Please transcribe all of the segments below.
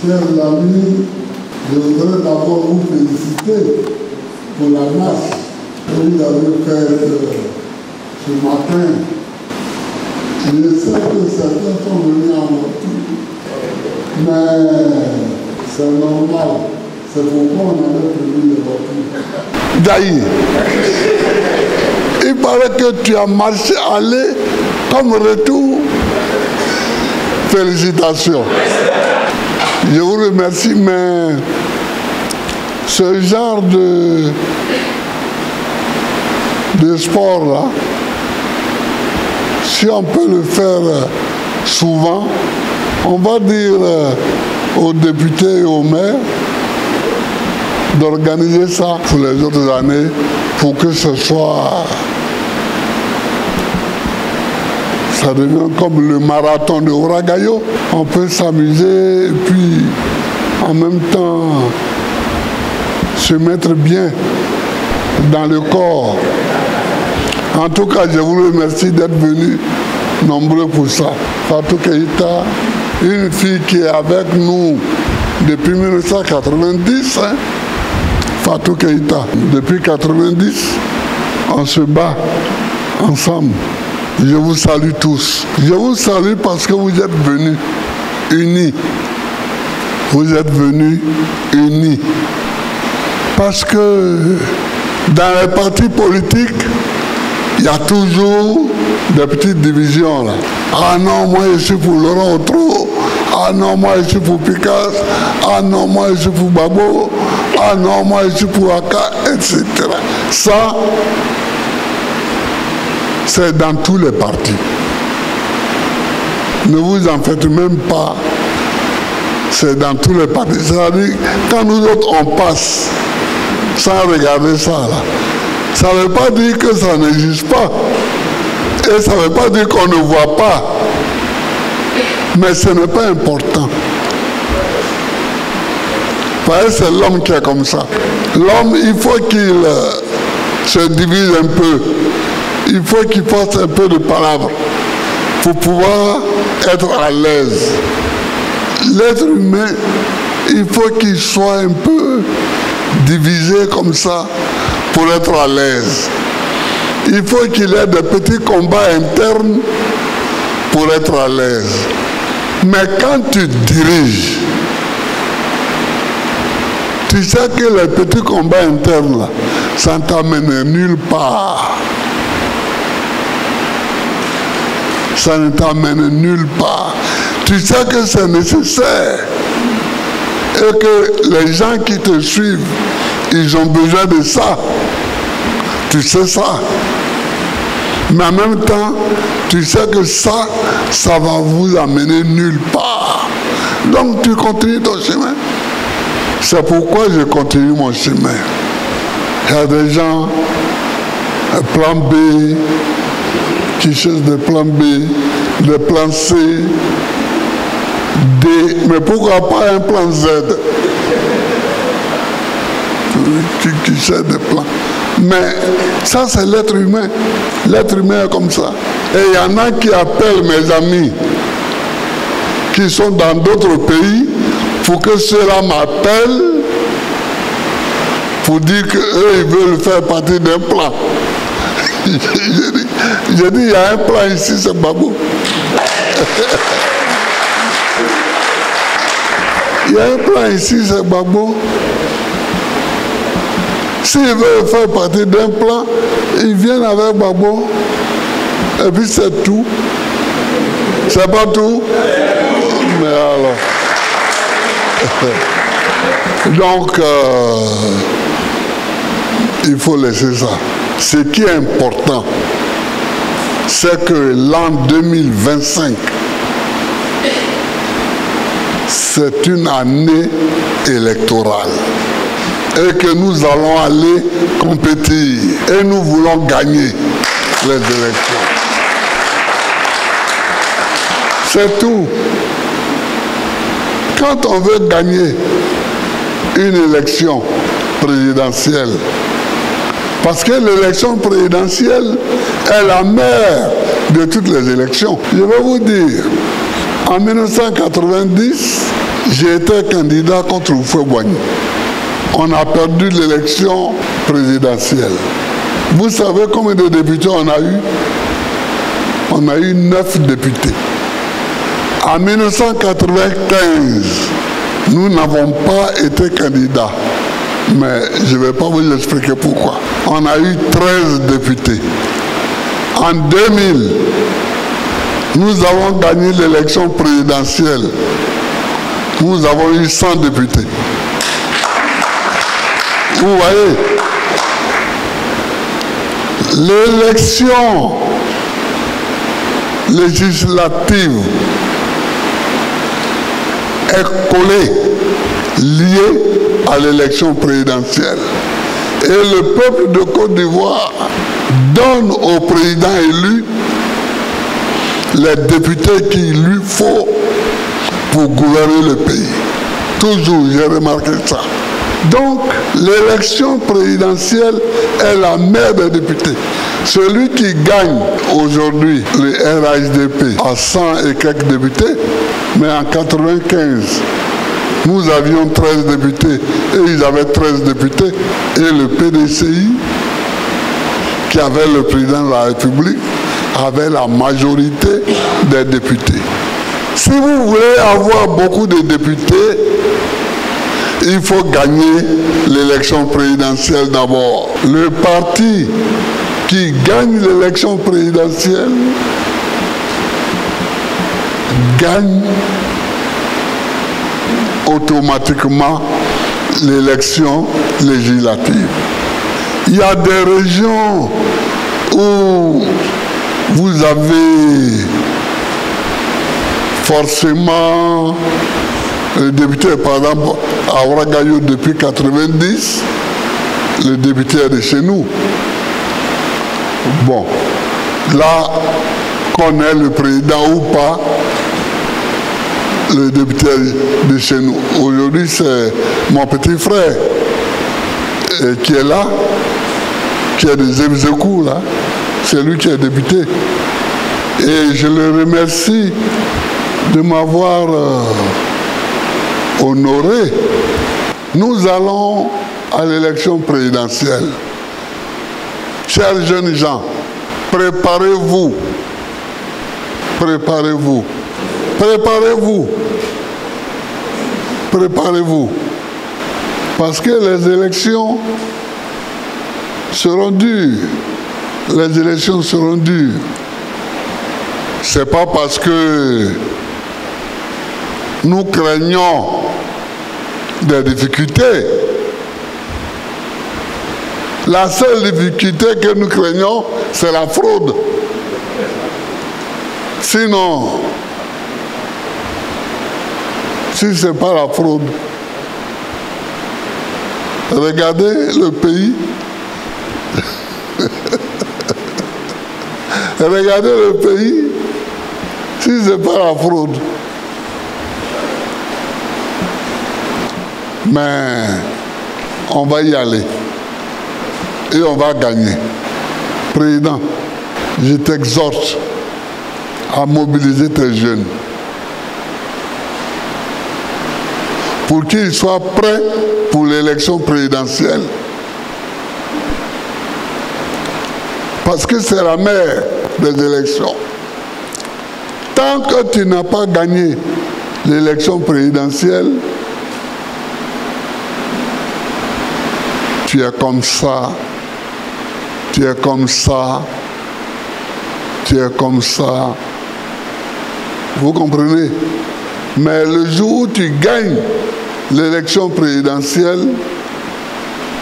Chers amis, je voudrais d'abord vous féliciter pour la marche que vous avez faite ce matin. Je sais que certains sont venus en voiture, mais c'est normal. C'est pourquoi on avait prévu les voitures. Daï, il paraît que tu as marché aller comme retour. Félicitations. Je vous remercie, mais ce genre de sport-là, si on peut le faire souvent, on va dire aux députés et aux maires d'organiser ça pour les autres années pour que ce soit... Ça devient comme le marathon de Ouagadougou. On peut s'amuser et puis en même temps se mettre bien dans le corps. En tout cas, je vous remercie d'être venus nombreux pour ça. Fatou Keïta, une fille qui est avec nous depuis 1990, hein? Fatou Keïta, depuis 1990, on se bat ensemble. Je vous salue tous. Je vous salue parce que vous êtes venus unis. Vous êtes venus unis. Parce que dans les partis politiques, il y a toujours des petites divisions là. Ah non, moi je suis pour Laurent Otro. Ah non, moi je suis pour Picasse. Ah non, moi je suis pour Babo. Ah non, moi je suis pour Aka, etc. Ça, c'est dans tous les partis. Ne vous en faites même pas. C'est dans tous les partis. C'est-à-dire, quand nous autres, on passe sans regarder ça, là, ça ne veut pas dire que ça n'existe pas. Et ça ne veut pas dire qu'on ne voit pas. Mais ce n'est pas important. Parce que c'est l'homme qui est comme ça. L'homme, il faut qu'il se divise un peu. Il faut qu'il fasse un peu de palabres pour pouvoir être à l'aise. L'être humain, il faut qu'il soit un peu divisé comme ça pour être à l'aise. Il faut qu'il ait des petits combats internes pour être à l'aise. Mais quand tu diriges, tu sais que les petits combats internes, là, ça ne t'amène nulle part. Ça ne t'amène nulle part. Tu sais que c'est nécessaire et que les gens qui te suivent, ils ont besoin de ça. Tu sais ça. Mais en même temps, tu sais que ça va vous amener nulle part. Donc tu continues ton chemin. C'est pourquoi je continue mon chemin. Il y a des gens, plan B, qui cherchent des plans B, des plans C, D, mais pourquoi pas un plan Z qui cherchent des plans. Mais ça, c'est l'être humain. L'être humain est comme ça. Et il y en a qui appellent mes amis qui sont dans d'autres pays pour que ceux-là m'appellent pour dire qu'eux, ils veulent faire partie d'un plan. J'ai dit, il y a un plan ici, c'est Babou. Il y a un plan ici, c'est Babou. S'ils veulent faire partie d'un plan, ils viennent avec Babou. Et puis c'est tout. C'est pas tout. Mais alors. Donc, il faut laisser ça. Ce qui est important, c'est que l'an 2025, c'est une année électorale et que nous allons aller compétir et nous voulons gagner les élections. C'est tout. Quand on veut gagner une élection présidentielle, parce que l'élection présidentielle est la mère de toutes les élections. Je vais vous dire, en 1990, J'ai été candidat contre Houphouët-Boigny. On a perdu l'élection présidentielle. Vous savez combien de députés on a eu? On a eu 9 députés. En 1995, nous n'avons pas été candidats. Mais je ne vais pas vous expliquer pourquoi. On a eu 13 députés. En 2000, nous avons gagné l'élection présidentielle. Nous avons eu 100 députés. Vous voyez, l'élection législative est collée, liée à l'élection présidentielle. Et le peuple de Côte d'Ivoire donne au président élu les députés qu'il lui faut pour gouverner le pays. Toujours, j'ai remarqué ça. Donc, l'élection présidentielle est la mère des députés. Celui qui gagne aujourd'hui le RHDP a 100 et quelques députés, mais en 1995, nous avions 13 députés et ils avaient 13 députés. Et le PDCI, qui avait le président de la République, avait la majorité des députés. Si vous voulez avoir beaucoup de députés, il faut gagner l'élection présidentielle d'abord. Le parti qui gagne l'élection présidentielle gagne automatiquement l'élection législative. Il y a des régions où vous avez forcément le député, par exemple, à Ouagadougou depuis 1990, le député est de chez nous. Bon, là, qu'on ait le président ou pas, le député de chez nous. Aujourd'hui, c'est mon petit frère qui est là, qui est des Zemzekou, là. C'est lui qui est député. Et je le remercie de m'avoir honoré. Nous allons à l'élection présidentielle. Chers jeunes gens, préparez-vous. Préparez-vous. Préparez-vous. Préparez-vous. Parce que les élections seront dures. Les élections seront dures. C'est pas parce que nous craignons des difficultés. La seule difficulté que nous craignons, c'est la fraude. Sinon, si ce n'est pas la fraude, regardez le pays. Regardez le pays, si ce n'est pas la fraude. Mais on va y aller. Et on va gagner. Président, je t'exhorte à mobiliser tes jeunes pour qu'ils soient prêts pour l'élection présidentielle. Parce que c'est la mère des élections. Tant que tu n'as pas gagné l'élection présidentielle, tu es comme ça, tu es comme ça, tu es comme ça. Vous comprenez? Mais le jour où tu gagnes l'élection présidentielle,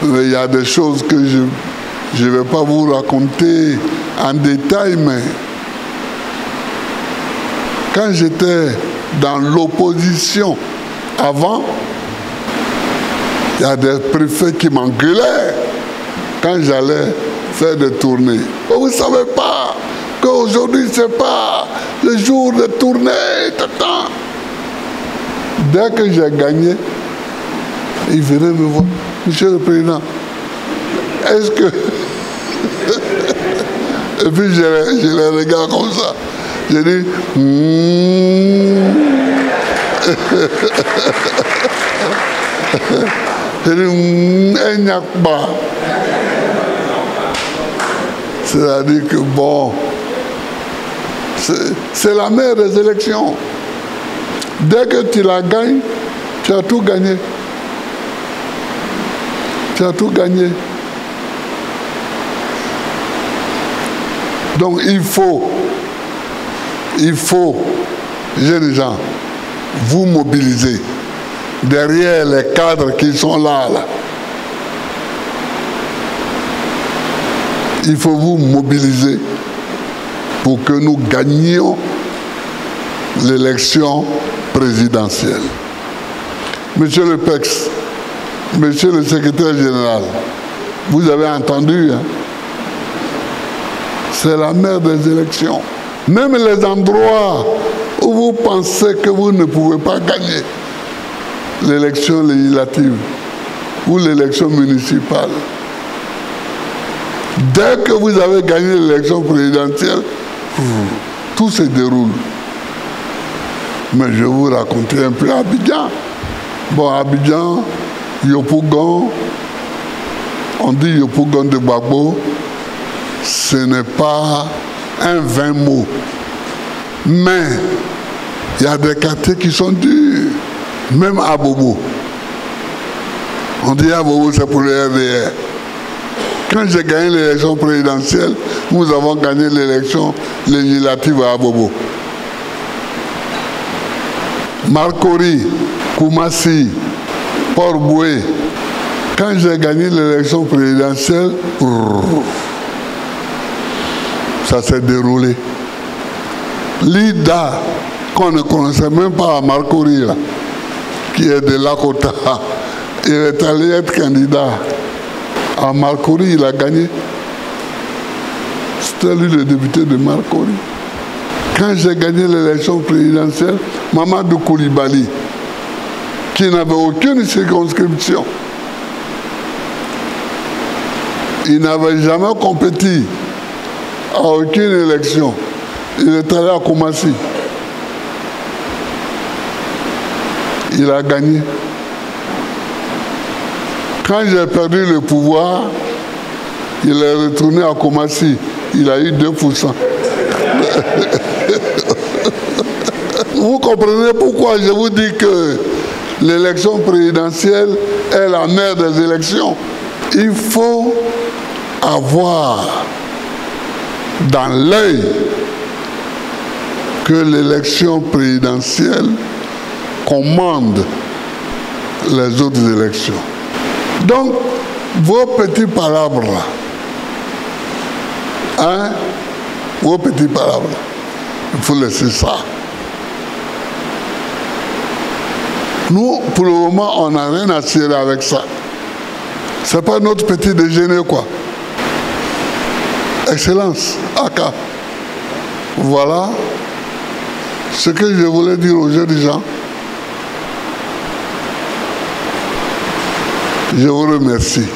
il y a des choses que je ne vais pas vous raconter en détail, mais quand j'étais dans l'opposition avant, il y a des préfets qui m'engueulaient quand j'allais faire des tournées. Vous ne savez pas qu'aujourd'hui, ce n'est pas le jour de tournée. Dès que j'ai gagné, ils venaient me voir. Monsieur le Président, est-ce que... Et puis je les regarde comme ça. J'ai dit... C'est-à-dire que bon, c'est la mère des élections. Dès que tu la gagnes, tu as tout gagné. Tu as tout gagné. Donc il faut, jeunes gens, vous mobiliser derrière les cadres qui sont là. Il faut vous mobiliser pour que nous gagnions l'élection présidentielle. Monsieur le PEX, monsieur le secrétaire général, vous avez entendu, hein? C'est la mère des élections. Même les endroits où vous pensez que vous ne pouvez pas gagner l'élection législative ou l'élection municipale, dès que vous avez gagné l'élection présidentielle, tout se déroule. Mais je vais vous raconter un peu Abidjan. Bon, Abidjan, Yopougon, on dit Yopougon de Gbagbo, ce n'est pas un 20 mots. Mais il y a des quartiers qui sont durs. Même à Bobo. On dit à Bobo, c'est pour le RDR. Quand j'ai gagné l'élection présidentielle, nous avons gagné l'élection législative à Bobo. Marcory, Koumassi, Port-Boué. Quand j'ai gagné l'élection présidentielle, ça s'est déroulé. Lida, qu'on ne connaissait même pas à Marcory, là, qui est de Lakota, il est allé être candidat. À Marcory, il a gagné. C'était lui le député de Marcory. Quand j'ai gagné l'élection présidentielle, Mamadou Koulibaly, qui n'avait aucune circonscription, il n'avait jamais compétit à aucune élection. Il est allé à Koumassi. Il a gagné. Quand j'ai perdu le pouvoir, il est retourné à Koumassi. Il a eu 2%. Vous comprenez pourquoi je vous dis que l'élection présidentielle est la mère des élections. Il faut avoir dans l'œil que l'élection présidentielle commande les autres élections. Donc, vos petits palabres là, hein, vos petits palabres, il faut laisser ça. Nous, pour le moment, on n'a rien à tirer avec ça. C'est pas notre petit déjeuner, quoi. Excellence, Aka. Voilà ce que je voulais dire aux jeunes gens. Je vous remercie.